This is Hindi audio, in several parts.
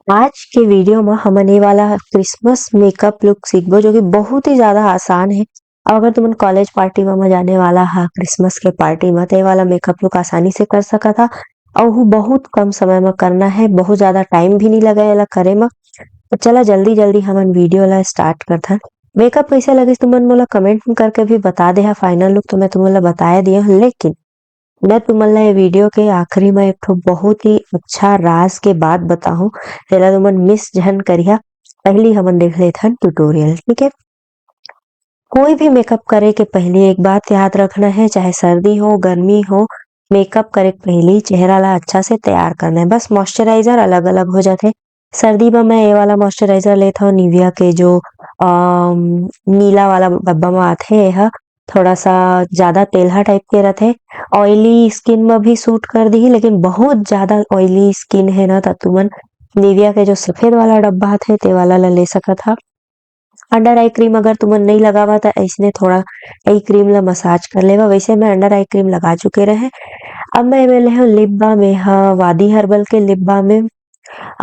आज के वीडियो में हमन ये वाला क्रिसमस मेकअप लुक सीखबो जो कि बहुत ही ज्यादा आसान है। और अगर तुमन कॉलेज पार्टी में जाने वाला हा क्रिसमस के पार्टी में तो ये वाला मेकअप लुक आसानी से कर सकत था। और वो बहुत कम समय में करना है, बहुत ज्यादा टाइम भी नहीं लगेला करे में। तो चला जल्दी जल्दी हमन वीडियो ला स्टार्ट करथन। मेकअप कैसे लगे तुमन मोला कमेंट में करके भी बता दे हा। फाइनल लुक तो मैं तुमन बताया दिया हूं, लेकिन मैं तुमन ला ये वीडियो के आखिरी में एक ठो बहुत ही अच्छा राज के बात बताहूं, जेला तुमन मिस झन करिहा। पहली हमन देख लेथन ट्यूटोरियल, ठीक है। कोई भी मेकअप करे के पहले एक बात याद रखना है, चाहे सर्दी हो गर्मी हो, मेकअप करे के पहले चेहरा ला अच्छा से तैयार करना है। बस मॉइस्चराइजर अलग अलग हो जाते। सर्दी में मैं ये वाला मॉइस्चराइजर लेता हूँ निविया के, जो नीला वाला डब्बा में आथे। यह थोड़ा सा ज्यादा तेलहा टाइप के रहते, ऑयली स्किन में भी सूट कर दी, लेकिन बहुत ज्यादा ऑयली स्किन है ना तो तुमन निविया के जो सफेद वाला डब्बा थे ते वाला ला ले सकत हा। अंडर आई क्रीम अगर तुमन नहीं लगावा तो ऐसने थोड़ा आई क्रीम ला मसाज कर लेवा। वैसे मैं अंडर आई क्रीम लगा चुके रहे। अब मैं एमे ले हूं लिप बाम, यह वादी हर्बल के लिप बाम में।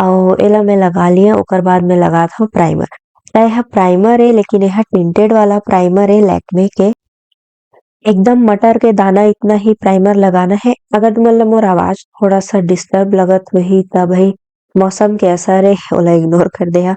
और एला मैं लगा लिया, ओकर बाद में लगा था प्राइमर। यह प्राइमर है, लेकिन यह टिंटेड वाला प्राइमर है लैक्मे के। एकदम मटर के दाना इतना ही प्राइमर लगाना है। अगर तुमन ला मोर आवाज थोड़ा सा डिस्टर्ब लगत होही तब ही मौसम के असर है, ओला इग्नोर कर दे।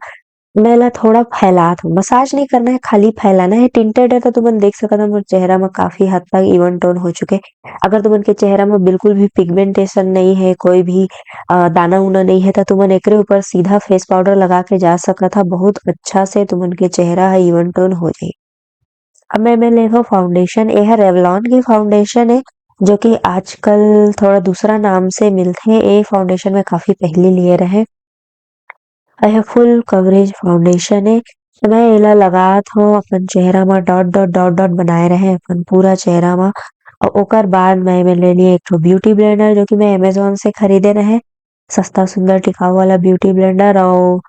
मैं ला थोड़ा फैलात हूँ, मसाज नहीं करना है, खाली फैलाना है। टिंटेड है तो तुमन देख सकत हो मोर चेहरा में काफी हद तक इवन टोन हो चुके। अगर तुमन के चेहरा में बिल्कुल भी पिगमेंटेशन नहीं है, कोई भी दाना उना नहीं है, तो तुमन एकरे ऊपर सीधा फेस पाउडर लगा के जा सकत हा। बहुत अच्छा से तुमन के चेहरा है इवन टोन हो जाए। अब मैं ले रहा फाउंडेशन, यह रेवलॉन की फाउंडेशन है, जो कि आजकल थोड़ा दूसरा नाम से मिलते हैं। ये फाउंडेशन में काफी पहले लिए रहे। यह फुल कवरेज फाउंडेशन है। तो मैं एला लगात हूँ अपन चेहरा में, डॉट डॉट डॉट डॉट बनाए रहे अपन पूरा चेहरा में। और ओकर बाद मैं ले लिए एक ठो ब्यूटी ब्लेंडर, जो कि मैं अमेजोन से खरीदे रहे। सस्ता सुंदर टिकाऊ वाला ब्यूटी ब्लेंडर। और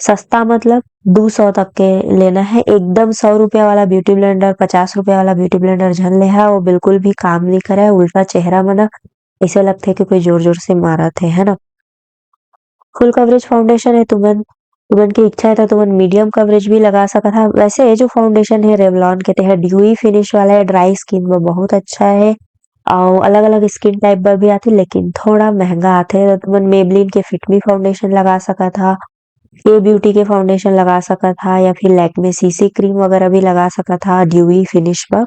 सस्ता मतलब 200 तक के लेना है। एकदम 100 रुपया वाला ब्यूटी ब्लेंडर, 50 रुपया वाला ब्यूटी ब्लेंडर झन ले है, वो बिल्कुल भी काम नहीं करे। उल्टा चेहरा में ना ऐसे लगते कि कोई जोर जोर से मारा थे, है ना। फुल कवरेज फाउंडेशन है, तुमन तुमन की इच्छा है तो तुमन मीडियम कवरेज भी लगा सकत हा। वैसे ये जो फाउंडेशन है रेवलॉन के, ते ड्यूई फिनिश वाला है, ड्राई स्किन में बहुत अच्छा है। और अलग अलग स्किन टाइप पर भी आते, लेकिन थोड़ा महंगा आते। तो तुमन मेबलिन के फिट मी फाउंडेशन लगा सकत हा, ए ब्यूटी के फाउंडेशन लगा सकत हा, या फिर लैक्मे सीसी क्रीम वगैरह भी लगा सकत हा ड्यूई फिनिश पर।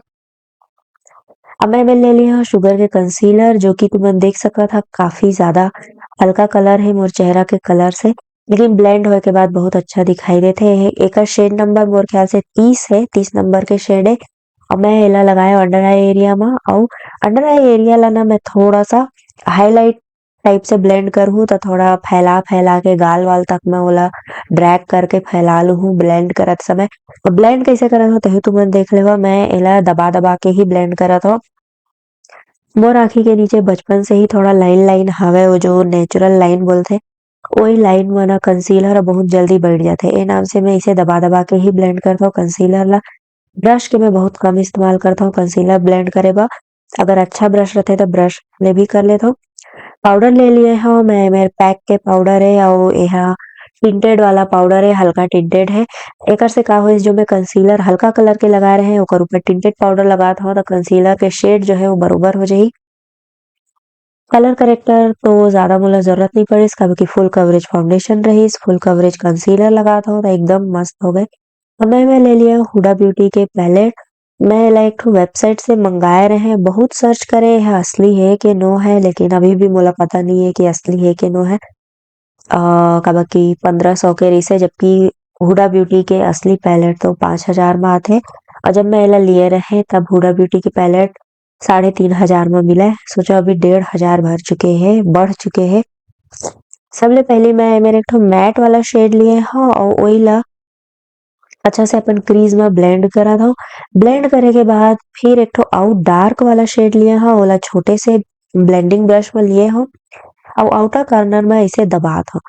अब मैं ले लिया हूँ शुगर के कंसीलर, जो कि तुमन देख सकत हा काफी ज्यादा हल्का कलर है मोर चेहरा के कलर से, लेकिन ब्लेंड होए के बाद बहुत अच्छा दिखाई देते हैं। एकर शेड नंबर मोर ख्याल से 30 है, 30 नंबर के शेड है। और मैं एला लगाया अंडर आई एरिया में। और अंडर आई एरिया ला ना मैं थोड़ा सा हाईलाइट टाइप से ब्लेंड करूँ, तो थोड़ा फैला फैला के गाल वाल तक मैं ओला ड्रैग करके फैला लू हूँ ब्लेंड करत समय। ब्लेंड कैसे करत हो तही तुमन देख लेवा, मैं एला दबा दबा के ही ब्लेंड करत हो। मोर आँखी के नीचे बचपन से ही थोड़ा लाइन लाइन हवे, वो जो नेचुरल लाइन बोलथे, वही लाइन में ना कंसीलर ह बहुत जल्दी बैठ जाथे। ए नाम से मैं इसे दबा दबा के ही ब्लेंड करता हूँ कंसीलर ला। ब्रश के मैं बहुत कम इस्तेमाल करता हूँ कंसीलर ब्लेंड करे बा। अगर अच्छा ब्रश रहते तो ब्रश ले भी कर लेता हूँ। पाउडर ले लिए हूँ मैं, मेरे पैक के पाउडर है, और यह टिंटेड वाला पाउडर है, हल्का टिंटेड है। एकर से का होइस, जो मैं कंसीलर हल्का कलर के लगाए रहे हैं ओकर ऊपर टिंटेड पाउडर लगात हूँ, तो कंसीलर के शेड जो है वो बरोबर हो जाही। कलर करेक्टर तो ज्यादा मोला जरूरत नहीं पड़े, इसका कि फुल कवरेज फाउंडेशन रहीस, फुल कवरेज कंसीलर लगात हो तो एकदम मस्त हो गए। और मैं ले लिया हुडा ब्यूटी के पैलेट। मैं लाइक ठो वेबसाइट से मंगाए रहे, बहुत सर्च करे है असली है कि नो है, लेकिन अभी भी मोला पता नहीं है कि असली है कि नो है। काबर की 1500 के रिसे, जबकि हुडा ब्यूटी के असली पैलेट तो 5000 में आते। और जब मैं एला लिए रहे तब हुडा ब्यूटी के पैलेट 3500 में मिला। सोचो अभी 1500 भर चुके हैं, बढ़ चुके हैं। सबले पहले मैं मेरे एक ठो मैट वाला शेड लिए हाँ, और वही ला अच्छा से अपन क्रीज में ब्लेंड करा था। ब्लेंड करे के बाद फिर एक ठो आउट डार्क वाला शेड लिए हाँ, ओला छोटे से ब्लेंडिंग ब्रश में लिए हो, और आउटर कॉर्नर में इसे दबा था।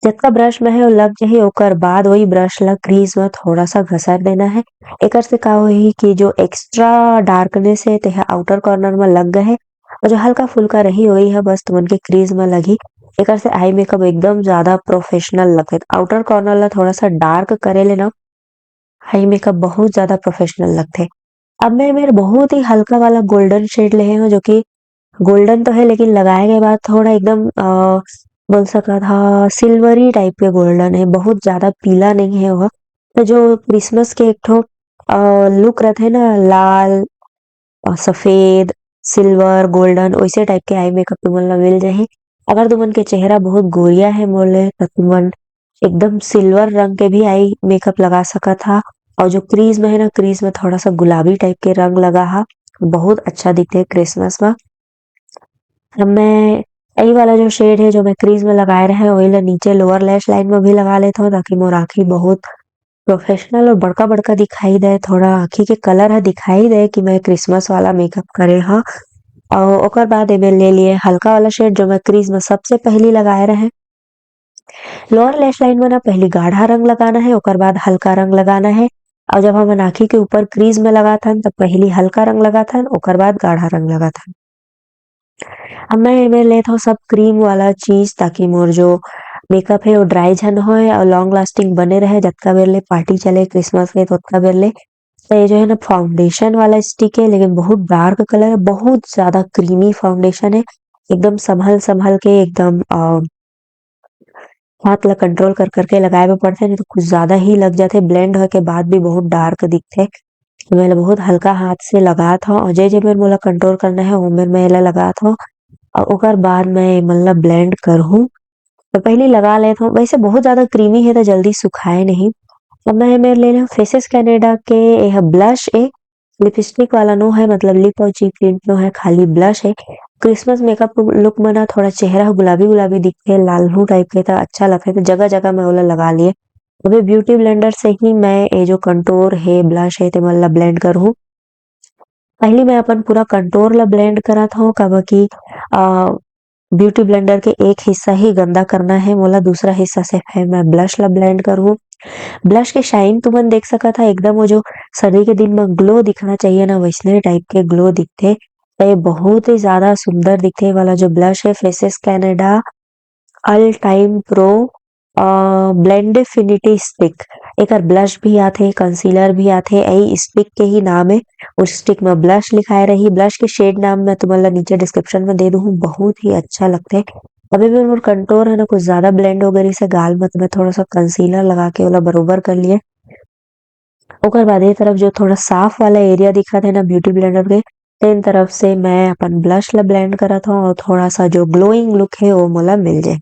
जितना ब्रश में है वो लग जाही, ओकर बाद वही ब्रश ला क्रीज में थोड़ा सा घसर देना है। एकर से का होही कि जो एक्स्ट्रा डार्कनेस है ते आउटर कॉर्नर में लग गए है, और जो हल्का फुल्का रही वही है बस तुमन के क्रीज में लगी। एकर से आई मेकअप एकदम ज़्यादा प्रोफेशनल लगथे। आउटर कॉर्नर ला थोड़ा-सा डार्क करे ले ना आई मेकअप बहुत ज़्यादा प्रोफेशनल लगथे। अब मैं मेरे बहुत ही हल्का वाला गोल्डन शेड लिए हूँ जो कि गोल्डन तो है लेकिन लगाए के बाद थोड़ा एकदम बोल सकत ह सिल्वरी टाइप के गोल्डन है, बहुत ज़्यादा पीला नहीं है वह। तो जो क्रिसमस के एक ठो लुक रथे ना लाल सफ़ेद, सिल्वर, गोल्डन वैसे टाइप के आई मेकअप तुमन ला मिल जाही। अगर तुमन के चेहरा बहुत गोरिया है मोले त तुमन एकदम सिल्वर रंग के भी आई मेकअप लगा सकत हा और जो क्रीज में है ना क्रीज में थोड़ा-सा गुलाबी टाइप के रंग लगा हा, बहुत अच्छा दिखथे क्रिसमस म। अब मैं यही वाला जो शेड है जो मैं क्रीज में लगाए रहे वही ला नीचे लोअर लैश लाइन में भी लगा लेत हूँ ताकि मोर आँखी बहुत प्रोफेशनल और बड़का-बड़का दिखाई दे, थोड़ा आँखी के कलर ह दिखाई दे कि मैं क्रिसमस वाला मेकअप करे हव। और ओकर बाद एमे ले लिए हल्का वाला शेड जो मैं क्रीज में सबसे पहली लगाए रहें। लोअर लैश लाइन में ना पहली गाढ़ा रंग लगाना है, ओकर बाद हल्का रंग लगाना है और जब हमन आँखी के ऊपर क्रीज में लगाथन तब पहली हल्का रंग लगाथन, ओकर बाद गाढ़ा रंग लगाथन। अब मैं एमे लेत हूँ सब क्रीम वाला चीज़ ताकि मोर जो मेकअप है वो ड्राई झन होए और लॉन्ग लास्टिंग बने रहे जतका बेर ले पार्टी चले क्रिसमस के तोतका बेर ले। तो ये जो है ना फाउंडेशन वाला स्टिक है लेकिन बहुत डार्क कलर है, बहुत ज़्यादा क्रीमी फाउंडेशन है। एकदम संभल-संभल के एकदम हाथ ला कंट्रोल कर के लगाए बर पड़थे नहीं तो कुछ ज़्यादा ही लग जाथे, ब्लेंड होए के बाद भी बहुत डार्क दिखथे। तो मैं एला बहुत हल्का हाथ से लगात हव और जे मेर मोला कंट्रोल करना है ओ मेर मैं एला लगात हव और ओकर बाद मैं एमन ला ब्लेंड करहूँ। तो पहले लगा लेत हूँ, वैसे बहुत ज़्यादा क्रीमी है तो जल्दी सुखाए नहीं। अब मैं एमेर ले लेहूँ फेसेस कैनेडा के एह ब्लश ए, लिपस्टिक वाला नो है मतलब लिप और चीक टिंट नो है, खाली ब्लश है। क्रिसमस मेकअप लुक में ना थोड़ा चेहरा गुलाबी-गुलाबी दिखथे, लालनू टाइप के त अच्छा लगथे तो जगह-जगह मैं ओला लगा लिए। अभी ब्यूटी ब्लेंडर से ही मैं ये जो कंटूर है, ब्लश है तेमन ला ब्लेंड करहूँ। पहले मैं अपन पूरा कंटूर ला ब्लेंड करत हूँ काबर की ब्यूटी ब्लेंडर के एक हिस्सा ही गंदा करना है मोला, दूसरा हिस्सा से है मैं ब्लश ला ब्लेंड करहूँ। ब्लश के शाइन तुमन देख सकत ह एकदम वो जो सर्दी के दिन में ग्लो दिखना चाहिए ना वैसने टाइप के ग्लो दिखथे। तो ये बहुत ही ज़्यादा सुंदर दिखथे ये वाला जो ब्लश है Faces Canada all time pro blendifinity stick. एकर ब्लश भी आथे, कंसीलर भी आथे, यही स्टिक के ही नाम है। उस स्टिक में ब्लश लिखाए रही, ब्लश के शेड नाम मैं तुमन ला नीचे डिस्क्रिप्शन में दे दूँ, बहुत ही अच्छा लगथे। अभी भी मोर कंटूर है ना कुछ ज़्यादा ब्लेंड हो गए रहिस हे गाल में तो मैं थोड़ा-सा कंसीलर लगा के ओला बरोबर कर लिए। ओकर बाद ए तरफ जो थोड़ा साफ वाला एरिया दिखत है ना ब्यूटी ब्लेंडर के, तेन तरफ से मैं अपन ब्लश ला ब्लेंड करत हूँ और थोड़ा-सा जो ग्लोइंग लुक है वो मोला मिल जाए।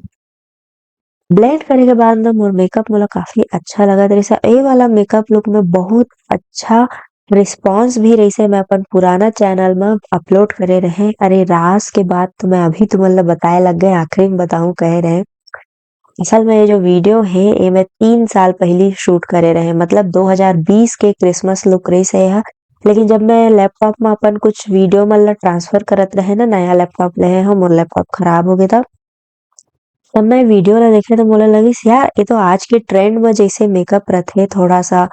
ब्लेंड करे के बाद ना मोर मेकअप मोला काफ़ी अच्छा लगत रहिस हे। ए वाला मेकअप लुक में बहुत अच्छा रिस्पॉन्स भी रहिस हे। मैं अपन पुराना चैनल में अपलोड करे रहें। अरे रास के बात तो मैं अभी तुमन ला बताए लग गए, आखिरी में बताऊँ कहे रहें। असल में ये जो वीडियो है ये मैं 3 साल पहले शूट करे रहे मतलब 2020 के क्रिसमस लुक रहिस हे एहा। लेकिन जब मैं लैपटॉप में अपन कुछ वीडियो मन ला ट्रांसफर करत रहे ना नया लैपटॉप लेहे हव मोर लैपटॉप खराब हो गे त। तब मैं वीडियो ला देखे तो मोला लगिस यार ये तो आज के ट्रेंड में जैसे मेकअप रथे थोड़ा-सा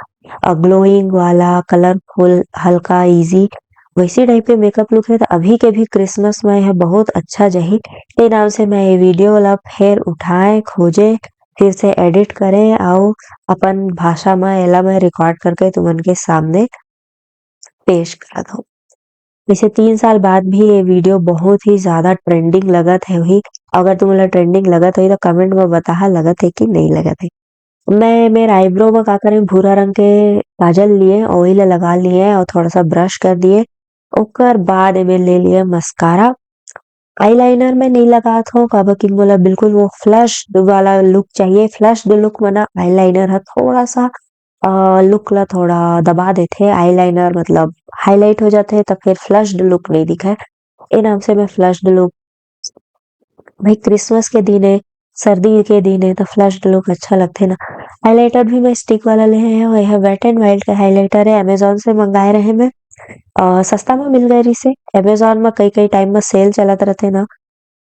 ग्लोइंग वाला, कलरफुल, हल्का ईज़ी वैसे टाइप के मेकअप लुक है तो अभी के भी क्रिसमस में यह बहुत अच्छा जाही। ए नाम से मैं ये वीडियो ला फिर उठाए, खोजे, फिर से एडिट करे अउ अपन भाषा में एला मैं रिकॉर्ड करके तुमन के सामने पेश करत हूँ। वैसे 3 साल बाद भी ये वीडियो बहुत ही ज़्यादा ट्रेंडिंग लगत है वही। अगर तुमन ला ट्रेंडिंग लगत होही तो कमेंट में बताहा लगत है कि नहीं लगत है। मैं मेरे आईब्रो में का करे भूरा रंग के काजल लिए और वही ला लगा लिए और थोड़ा-सा ब्रश कर दिए। ओकर बाद एमे ले लिए मस्कारा। आईलाइनर में नहीं लगात हूँ काबर की मोला बिल्कुल वो फ्लश्ड वाला लुक चाहिए। फ्लश्ड लुक में ना आईलाइनर ह थोड़ा-सा लुक ला थोड़ा दबा देथे। आईलाइनर मतलब हाइलाइट हो जाथे त फिर फ्लश्ड लुक नहीं दिखय। ए नाम से मैं फ्लश्ड लुक भाई क्रिसमस के दिन है, सर्दी के दिन है तो फ्लश्ड लुक अच्छा लगथे ना। हाइलाइटर भी मैं स्टिक वाला लेहे हव। यह वेट एंड वाइल्ड का हाइलाइटर है, अमेज़न से मंगाए रहे मैं। सस्ता में मिल गए रहिस हे। अमेज़न में कई-कई टाइम में सेल चलत रथे ना,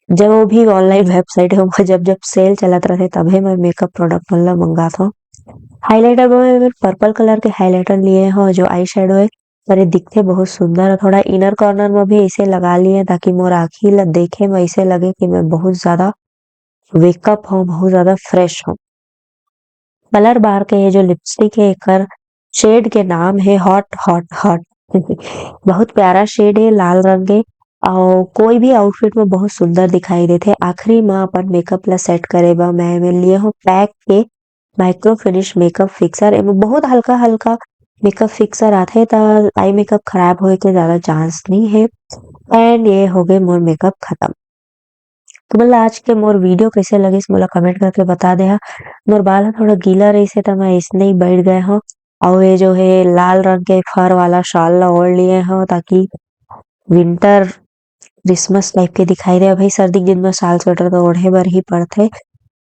जो भी ऑनलाइन वेबसाइट है ओमा जब-जब सेल चलत रथे तभे मैं मेकअप प्रोडक्ट मन ला मंगात हव। हाइलाइटर में मैं पर्पल कलर के हाइलाइटर लिए हव जो आई शैडो है और ये दिखथे बहुत सुंदर और थोड़ा इनर कॉर्नर में भी ऐसे लगा लिए ताकि मोर आँखी ला देखे में ऐसे लगे कि मैं बहुत ज़्यादा वेकअप हो, बहुत ज़्यादा फ्रेश हो। कलर बार के ये जो लिपस्टिक है एकर शेड के नाम है हॉट हॉट हॉट। बहुत प्यारा शेड है, लाल रंग के और कोई भी आउटफिट में बहुत सुंदर दिखाई देथे। आखिरी में अपन मेकअप ला सेट करे बर मैं एमे लिए हूँ पैक के माइक्रो फिनिश मेकअप फिक्सर। एमे बहुत हल्का-हल्का मेकअप फिक्सर आथे त आई मेकअप खराब होए के ज़्यादा चांस नहीं है। एंड ये हो गए मोर मेकअप खत्म। तुमन ला आज के मोर वीडियो कैसे लगिस मोला कमेंट करके बता देहा। मोर बाल ह थोड़ा गीला रहिस हे त मैं अइसने ही बइठ गए हव और ये जो है लाल रंग के फर वाला शॉल ला ओढ़ लिए हव ताकि विंटर क्रिसमस टाइप के दिखाई दे। भाई सर्दी के दिन में शाल स्वेटर तो ओढ़े बर ही पड़थे।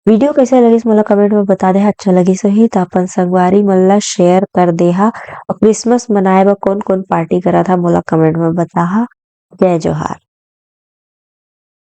वीडियो कैसे लगिस मोला कमेंट में बता देहा। अच्छा लगिस होही त अपन संगवारी मन ला शेयर कर देहा और क्रिसमस मनाए बर कोन-कोन पार्टी करत हा मोला कमेंट में बताहा। जय जोहार।